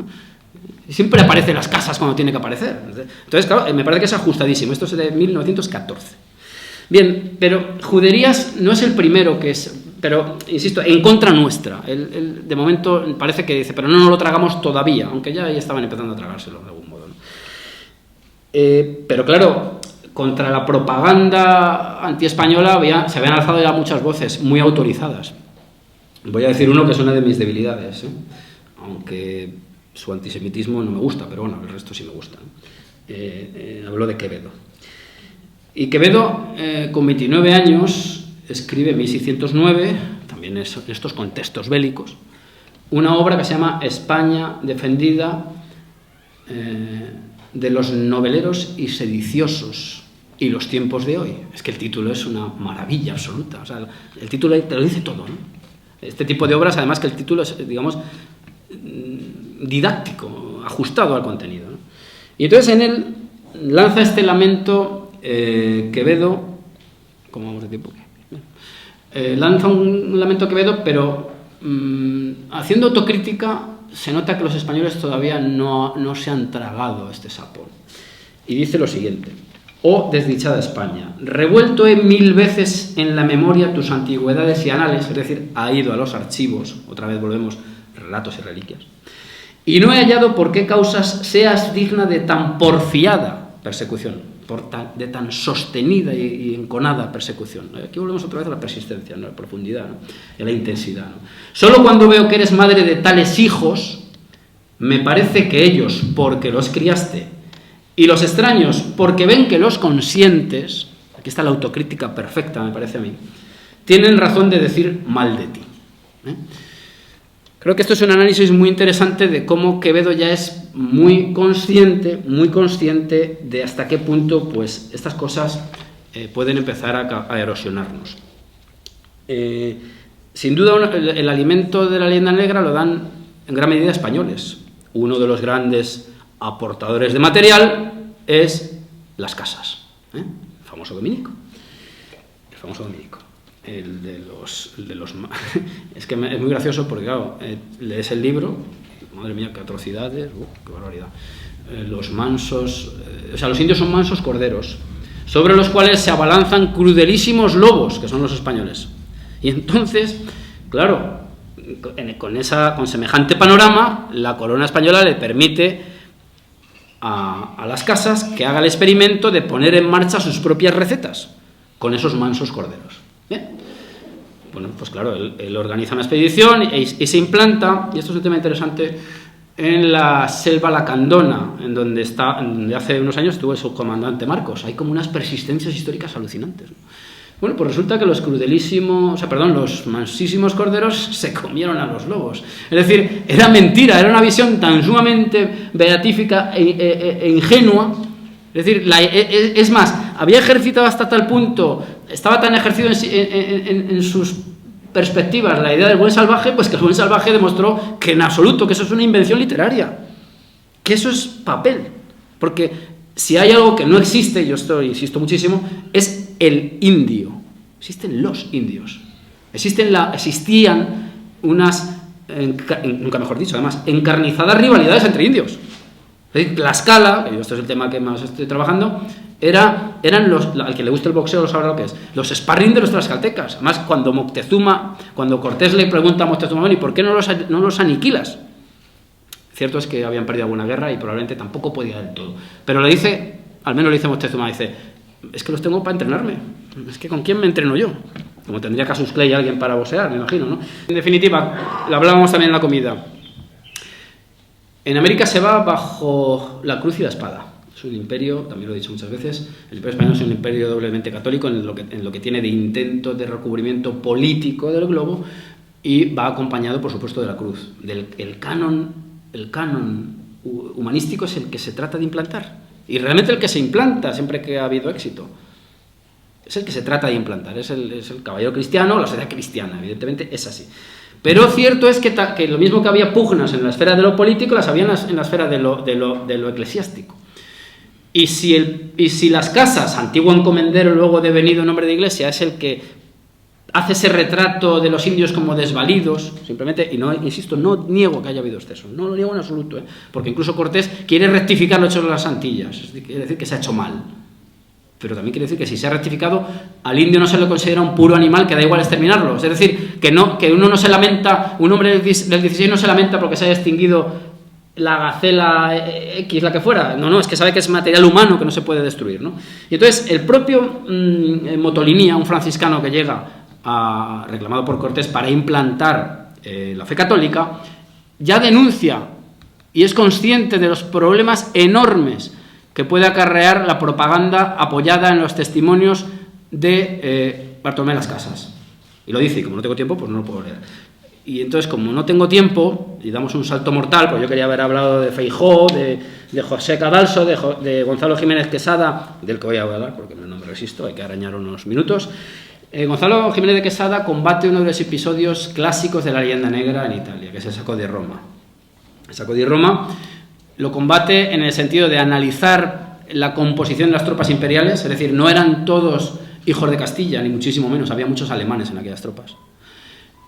Siempre aparecen las casas cuando tiene que aparecer. Entonces, claro, me parece que es ajustadísimo. Esto es de 1914. Bien, pero Juderías no es el primero que es... Pero, insisto, en contra nuestra. De momento parece que dice, pero no nos lo tragamos todavía, aunque ya ahí estaban empezando a tragárselo de algún modo, ¿no? Pero claro, contra la propaganda antiespañola se habían alzado ya muchas voces muy autorizadas. Voy a decir uno que es una de mis debilidades, aunque su antisemitismo no me gusta, pero bueno, el resto sí me gusta, ¿no? Hablo de Quevedo. Y Quevedo, con 29 años, escribe en 1609, también en estos contextos bélicos, una obra que se llama España defendida de los noveleros y sediciosos y los tiempos de hoy. Es que el título es una maravilla absoluta. O sea, el título te lo dice todo, ¿no? Este tipo de obras, además que el título es, digamos, didáctico, ajustado al contenido, ¿no? Y entonces en él lanza este lamento Quevedo, ¿cómo vamos de tiempo? Lanza un lamento Quevedo, pero haciendo autocrítica se nota que los españoles todavía no se han tragado este sapo. Y dice lo siguiente: oh desdichada España, revuelto he 1000 veces en la memoria tus antigüedades y anales, es decir, ha ido a los archivos, otra vez volvemos, relatos y reliquias, y no he hallado por qué causas seas digna de tan porfiada persecución, de tan sostenida y enconada persecución. Aquí volvemos otra vez a la persistencia, ¿no? A la profundidad, ¿no? Y a la intensidad, ¿no? Solo cuando veo que eres madre de tales hijos, me parece que ellos, porque los criaste, y los extraños, porque ven que los consientes, aquí está la autocrítica perfecta, me parece a mí, tienen razón de decir mal de ti. Creo que esto es un análisis muy interesante de cómo Quevedo ya es muy consciente de hasta qué punto pues, estas cosas pueden empezar a erosionarnos. Sin duda, el alimento de la leyenda negra lo dan en gran medida españoles. Uno de los grandes aportadores de material es las casas, el famoso Dominico. El de los es que es muy gracioso porque, claro, lees el libro, madre mía, qué atrocidades, qué barbaridad. Los mansos, los indios son mansos corderos, sobre los cuales se abalanzan crudelísimos lobos, que son los españoles. Y entonces, claro, con semejante panorama, la corona española le permite a las casas que haga el experimento de poner en marcha sus propias recetas con esos mansos corderos. Bien. Bueno, pues claro, él organiza una expedición y se implanta, y esto es un tema interesante, en la selva lacandona, en donde hace unos años estuvo el subcomandante Marcos. Hay como unas persistencias históricas alucinantes, ¿no? Bueno, pues resulta que los mansísimos corderos se comieron a los lobos. Es decir, era mentira, era una visión tan sumamente beatífica e ingenua. Es decir, es más, había ejercitado hasta tal punto, estaba tan ejercido en sus perspectivas la idea del buen salvaje, pues que el buen salvaje demostró que en absoluto, que eso es una invención literaria, que eso es papel. Porque si hay algo que no existe, insisto muchísimo, es el indio. Existen los indios. Existían unas, nunca mejor dicho, además, encarnizadas rivalidades entre indios. Es decir, Tlaxcala, que esto es el tema que más estoy trabajando, eran al que le gusta el boxeo lo sabrá lo que es, los sparring de los tlaxcaltecas. Además, cuando Cortés le pregunta a Moctezuma, ¿y por qué no los aniquilas? Cierto es que habían perdido alguna guerra y probablemente tampoco podía del todo. Pero le dice, al menos le dice Moctezuma, dice, es que los tengo para entrenarme. Es que ¿con quién me entreno yo? Como tendría Cassius Clay alguien para boxear, me imagino, ¿no? En definitiva, lo hablábamos también en la comida. En América se va bajo la cruz y la espada. Es un imperio, también lo he dicho muchas veces, el imperio español es un imperio doblemente católico en lo que tiene de intento de recubrimiento político del globo, y va acompañado, por supuesto, de la cruz. El canon humanístico es el que se trata de implantar. Y realmente el que se implanta siempre que ha habido éxito. Es el que se trata de implantar. Es el caballero cristiano, la sociedad cristiana, evidentemente es así. Pero cierto es que lo mismo que había pugnas en la esfera de lo político, las había en la esfera de lo eclesiástico. Y si las casas, antiguo encomendero, luego devenido nombre de iglesia, es el que hace ese retrato de los indios como desvalidos, simplemente, y no, insisto, no niego que haya habido exceso, no lo niego en absoluto, porque incluso Cortés quiere rectificar lo hecho en las Antillas, quiere decir que se ha hecho mal. Pero también quiere decir que si se ha rectificado, al indio no se le considera un puro animal que da igual exterminarlo. Es decir, que uno no se lamenta, un hombre del 16 no se lamenta porque se haya extinguido la gacela X, la que fuera. No, es que sabe que es material humano que no se puede destruir, ¿no? Y entonces el propio Motolinía, un franciscano que llega reclamado por Cortés para implantar la fe católica, ya denuncia y es consciente de los problemas enormes que puede acarrear la propaganda apoyada en los testimonios de Bartolomé de las Casas. Y lo dice, y como no tengo tiempo, pues no lo puedo leer. Y entonces, como no tengo tiempo, y damos un salto mortal, pues yo quería haber hablado de Feijóo, de José Cadalso, de Gonzalo Jiménez Quesada, del que voy a hablar, porque no me resisto, hay que arañar unos minutos. Gonzalo Jiménez de Quesada combate uno de los episodios clásicos de la leyenda negra en Italia, que es el saco de Roma. El saco de Roma lo combate en el sentido de analizar la composición de las tropas imperiales, es decir, no eran todos hijos de Castilla, ni muchísimo menos, había muchos alemanes en aquellas tropas.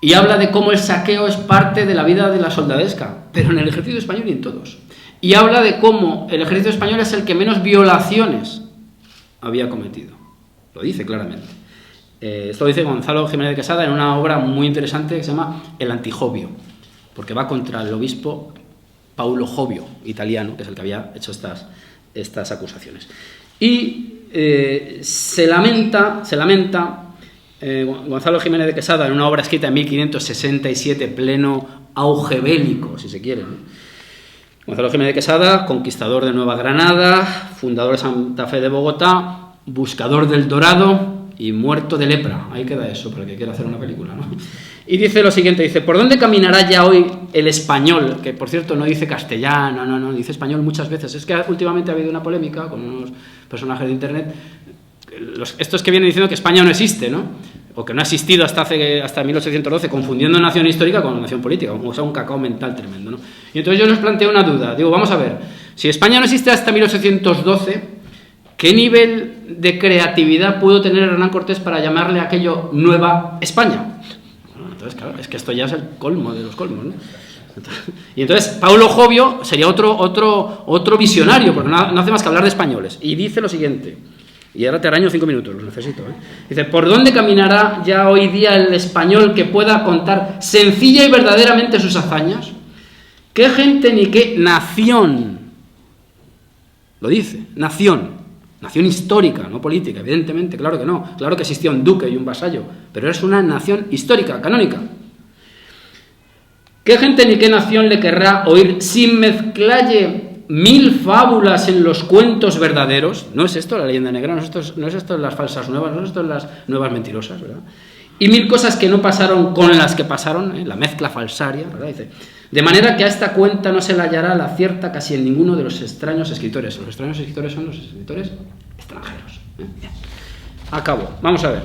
Y habla de cómo el saqueo es parte de la vida de la soldadesca, pero en el ejército español y en todos. Y habla de cómo el ejército español es el que menos violaciones había cometido. Lo dice claramente. Esto lo dice Gonzalo Jiménez de Quesada en una obra muy interesante que se llama El Antijobio, porque va contra el obispo Paulo Jovio, italiano, que es el que había hecho estas acusaciones. Y se lamenta Gonzalo Jiménez de Quesada en una obra escrita en 1567, pleno auge bélico, si se quiere, ¿no? Gonzalo Jiménez de Quesada, conquistador de Nueva Granada, fundador de Santa Fe de Bogotá, buscador del Dorado y muerto de lepra. Ahí queda eso, para el que quiera hacer una película, ¿no? Y dice lo siguiente, dice, ¿por dónde caminará ya hoy el español? Que, por cierto, no dice castellano, no, dice español muchas veces. Es que últimamente ha habido una polémica con unos personajes de internet, estos que vienen diciendo que España no existe, ¿no? O que no ha existido hasta 1812, confundiendo nación histórica con nación política, o sea, un cacao mental tremendo, ¿no? Y entonces yo les planteo una duda, digo, vamos a ver, si España no existe hasta 1812, ¿qué nivel de creatividad pudo tener Hernán Cortés para llamarle a aquello Nueva España? Bueno, entonces, claro, es que esto ya es el colmo de los colmos, ¿no? Y entonces Paulo Jovio sería otro visionario, porque no hace más que hablar de españoles, y dice lo siguiente. Y ahora te araño 5 minutos, los necesito, ¿eh? Dice, ¿por dónde caminará ya hoy día el español que pueda contar sencilla y verdaderamente sus hazañas? ¿Qué gente ni qué nación? Lo dice, nación histórica, no política, evidentemente, claro que no. Claro que existía un duque y un vasallo, pero es una nación histórica, canónica. ¿Qué gente ni qué nación le querrá oír sin mezclalle 1000 fábulas en los cuentos verdaderos? No es esto la leyenda negra, no es esto las falsas nuevas, no es esto las nuevas mentirosas, ¿verdad? Y 1000 cosas que no pasaron con las que pasaron, la mezcla falsaria, ¿verdad? Dice, de manera que a esta cuenta no se la hallará la cierta casi en ninguno de los extraños escritores. Los extraños escritores son los escritores extranjeros. Bien. Acabo. Vamos a ver.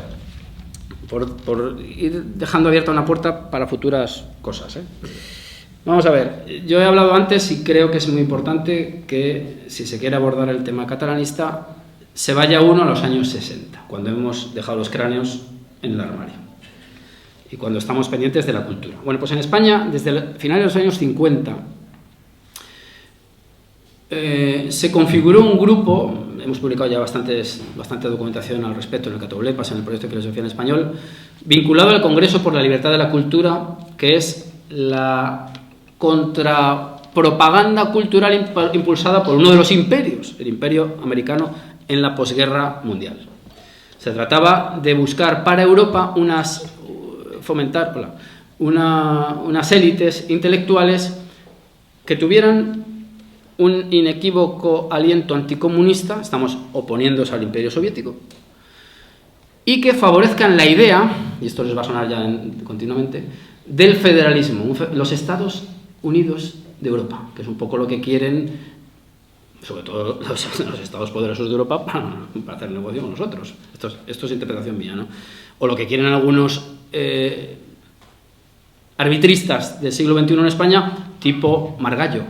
Por ir dejando abierta una puerta para futuras cosas, ¿eh? Vamos a ver, yo he hablado antes y creo que es muy importante que si se quiere abordar el tema catalanista se vaya uno a los años 60, cuando hemos dejado los cráneos en el armario y cuando estamos pendientes de la cultura. Bueno, pues en España, desde el final de los años 50, se configuró un grupo, hemos publicado ya bastante documentación al respecto en el Catoblepas, en el proyecto de filosofía en español, vinculado al Congreso por la Libertad de la Cultura, que es la propaganda cultural impulsada por uno de los imperios, el imperio americano, en la posguerra mundial. Se trataba de buscar para Europa fomentar unas élites intelectuales que tuvieran un inequívoco aliento anticomunista, estamos oponiéndose al imperio soviético, y que favorezcan la idea, y esto les va a sonar ya continuamente, del federalismo, los Estados Unidos de Europa, que es un poco lo que quieren, sobre todo los estados poderosos de Europa, para hacer negocio con nosotros. Esto es interpretación mía, ¿no? O lo que quieren algunos arbitristas del siglo XXI en España, tipo Margallo,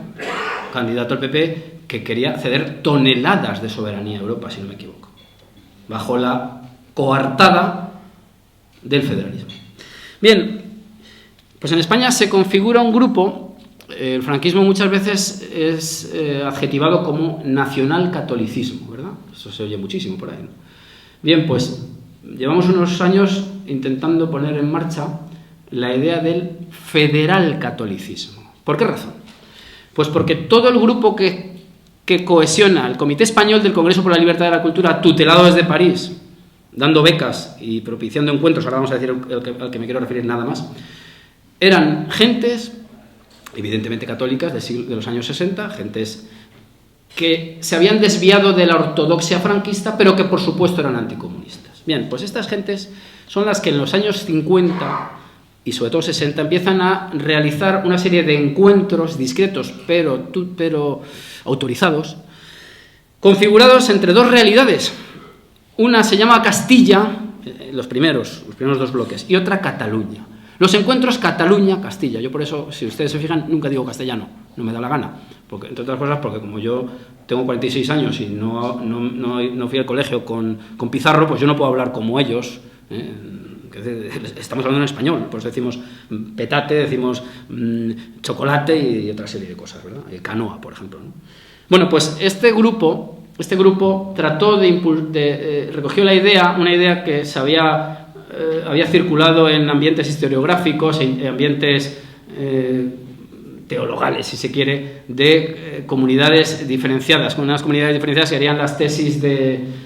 candidato al PP, que quería ceder toneladas de soberanía a Europa, si no me equivoco, bajo la coartada del federalismo. Bien, pues en España se configura un grupo, el franquismo muchas veces es adjetivado como nacionalcatolicismo, ¿verdad? Eso se oye muchísimo por ahí, ¿no? Bien, pues llevamos unos años intentando poner en marcha la idea del federalcatolicismo. ¿Por qué razón? Pues porque todo el grupo que cohesiona el Comité Español del Congreso por la Libertad de la Cultura, tutelado desde París, dando becas y propiciando encuentros, ahora vamos a decir al que me quiero referir nada más, eran gentes, evidentemente católicas, de los años 60, gentes que se habían desviado de la ortodoxia franquista, pero que por supuesto eran anticomunistas. Bien, pues estas gentes son las que en los años 50 y sobre todo 60 empiezan a realizar una serie de encuentros discretos, pero autorizados, configurados entre dos realidades. Una se llama Castilla, los primeros dos bloques, y otra Cataluña. Los encuentros Cataluña-Castilla. Yo por eso, si ustedes se fijan, nunca digo castellano, no me da la gana. Porque, entre otras cosas, porque como yo tengo 46 años y no fui al colegio con Pizarro, pues yo no puedo hablar como ellos. Estamos hablando en español, pues decimos petate, decimos chocolate y otra serie de cosas, ¿verdad? Canoa, por ejemplo, ¿no? Bueno, pues este grupo trató recogió una idea que se había circulado en ambientes historiográficos, en ambientes teologales, si se quiere, de comunidades diferenciadas, con unas comunidades diferenciadas que harían las tesis de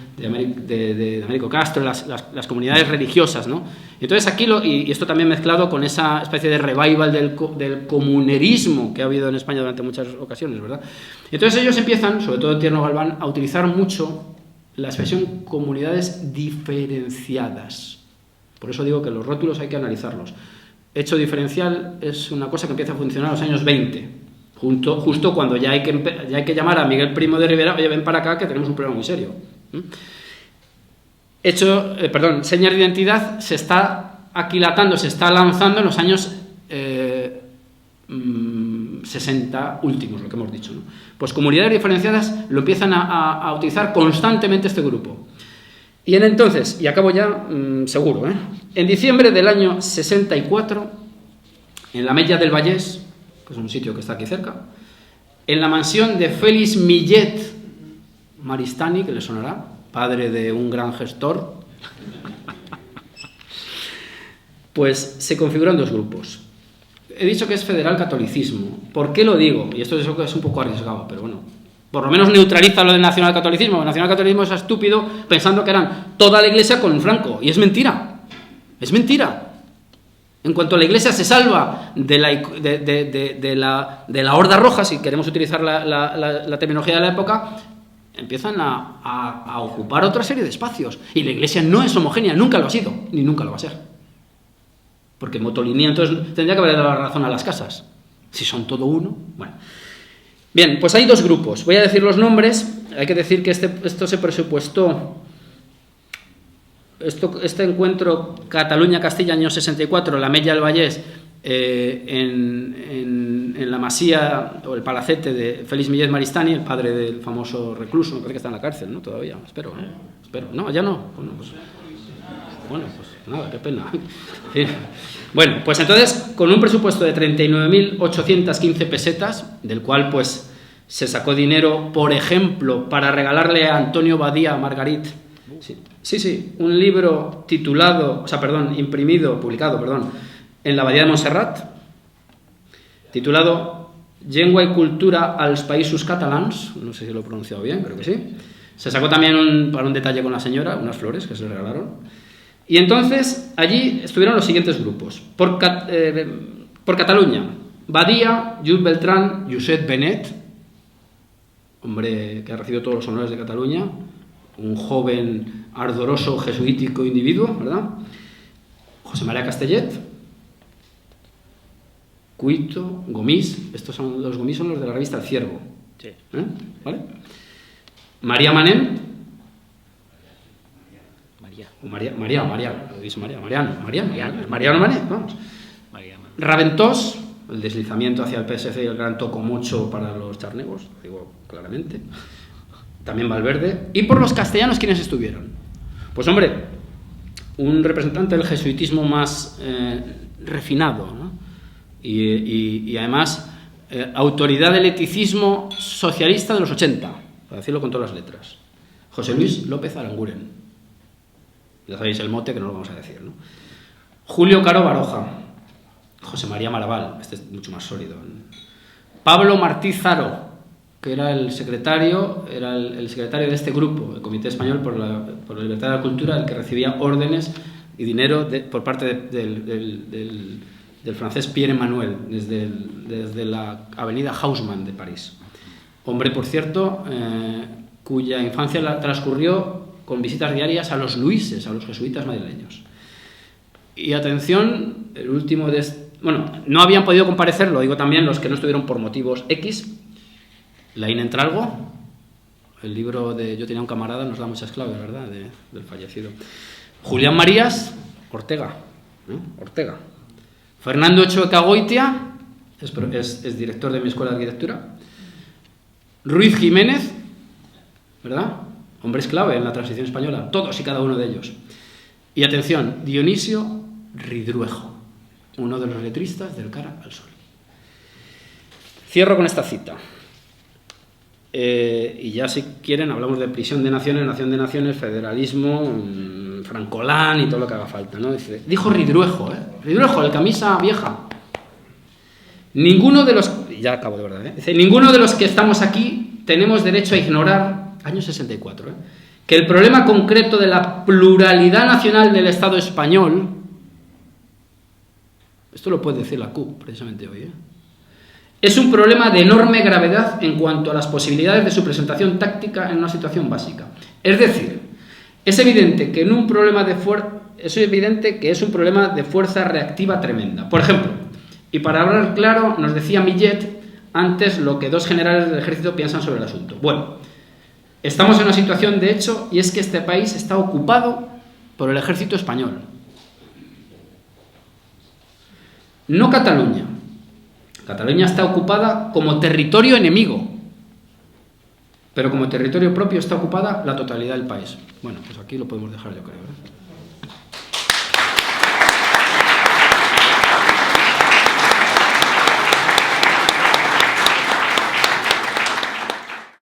Américo Castro, las comunidades religiosas, ¿no? Entonces aquí, y esto también mezclado con esa especie de revival del comunerismo que ha habido en España durante muchas ocasiones, ¿verdad? Entonces ellos empiezan, sobre todo Tierno Galván, a utilizar mucho la expresión comunidades diferenciadas. Por eso digo que los rótulos hay que analizarlos. Hecho diferencial es una cosa que empieza a funcionar en los años 20, justo cuando ya hay que llamar a Miguel Primo de Rivera, oye, ven para acá que tenemos un problema muy serio. Señas de identidad se está aquilatando, se está lanzando en los años 60 últimos, lo que hemos dicho, ¿no? Pues comunidades diferenciadas lo empiezan a utilizar constantemente este grupo. Y entonces, y acabo ya seguro, en diciembre del año 64, en la Mella del Vallès, que es un sitio que está aquí cerca, en la mansión de Félix Millet Maristany, que le sonará, padre de un gran gestor, pues se configuran dos grupos. He dicho que es federal catolicismo. ¿Por qué lo digo? Y esto es un poco arriesgado, pero bueno, por lo menos neutraliza lo del nacionalcatolicismo. El nacionalcatolicismo es estúpido pensando que eran toda la Iglesia con Franco, y es mentira. Es mentira. En cuanto la Iglesia se salva de la Horda Roja, si queremos utilizar la terminología de la época, empiezan a ocupar otra serie de espacios. Y la Iglesia no es homogénea, nunca lo ha sido, ni nunca lo va a ser. Porque Motolini entonces tendría que haberle dado la razón a las casas. Si son todo uno, bueno. Bien, pues hay dos grupos. Voy a decir los nombres. Hay que decir que esto se presupuestó. Este encuentro Cataluña-Castilla, año 64, la Mella del Vallès, en la masía o el palacete de Félix Millet Maristany, el padre del famoso recluso, me parece que está en la cárcel, ¿no? Todavía, espero. No, ya no. Bueno, pues nada, qué pena. Bueno, pues entonces, con un presupuesto de 39.815 pesetas, del cual pues se sacó dinero, por ejemplo, para regalarle a Antonio Badía Margarit, sí, un libro publicado, en la Abadía de Montserrat, titulado Llengua y cultura als països catalans, no sé si lo he pronunciado bien, creo que sí. Se sacó también para un detalle con la señora, unas flores que se le regalaron. Y entonces allí estuvieron los siguientes grupos. Por Cataluña, Badia, Lluís Beltrán, Josep Benet, hombre que ha recibido todos los honores de Cataluña, un joven ardoroso jesuítico individuo, ¿verdad? José María Castellet, Cuito, Gomís, los Gomís son los de la revista El Ciervo. Sí. ¿Vale? María Manent, Mariano Manent, vamos. Raventós, el deslizamiento hacia el PSC y el gran tocomocho para los charnegos, digo claramente. También Valverde. ¿Y por los castellanos quiénes estuvieron? Pues hombre, un representante del jesuitismo más refinado, ¿no? Y además autoridad del eticismo socialista de los 80, para decirlo con todas las letras. José Luis López Aranguren. Ya sabéis el mote que no lo vamos a decir, ¿no? Julio Caro Baroja. José María Maraval, este es mucho más sólido. Pablo Martí Zaro, que era el secretario de este grupo, el Comité Español por la Libertad de la Cultura, el que recibía órdenes y dinero por parte del francés Pierre Emmanuel, desde la avenida Haussmann de París. Hombre, por cierto, cuya infancia la transcurrió con visitas diarias a los luises, a los jesuitas madrileños. Y atención, el último bueno, no habían podido comparecer, lo digo también, los que no estuvieron por motivos X. Laín Entralgo, el libro de Yo tenía un camarada, nos da muchas claves, ¿verdad?, del fallecido. Julián Marías, Ortega. Fernando Echoeca Goitia, es director de mi escuela de arquitectura. Ruiz Jiménez, ¿verdad?, hombres clave en la transición española, todos y cada uno de ellos. Y atención, Dionisio Ridruejo, uno de los letristas del Cara al Sol. Cierro con esta cita. Y ya si quieren hablamos de prisión de naciones, nación de naciones, federalismo, Francolán y todo lo que haga falta, ¿no? Dijo Ridruejo, Ridruejo, el camisa vieja. Ninguno de los... Ya acabo de verdad, Dice, ninguno de los que estamos aquí tenemos derecho a ignorar, año 64, que el problema concreto de la pluralidad nacional del Estado español, esto lo puede decir la CUP precisamente hoy, es un problema de enorme gravedad en cuanto a las posibilidades de su presentación táctica en una situación básica. Es decir, es evidente que es un problema de fuerza reactiva tremenda. Por ejemplo, y para hablar claro, nos decía Millet antes lo que dos generales del ejército piensan sobre el asunto. Bueno, estamos en una situación de hecho y es que este país está ocupado por el ejército español. No Cataluña. Cataluña está ocupada como territorio enemigo, pero como territorio propio está ocupada la totalidad del país. Bueno, pues aquí lo podemos dejar, yo creo,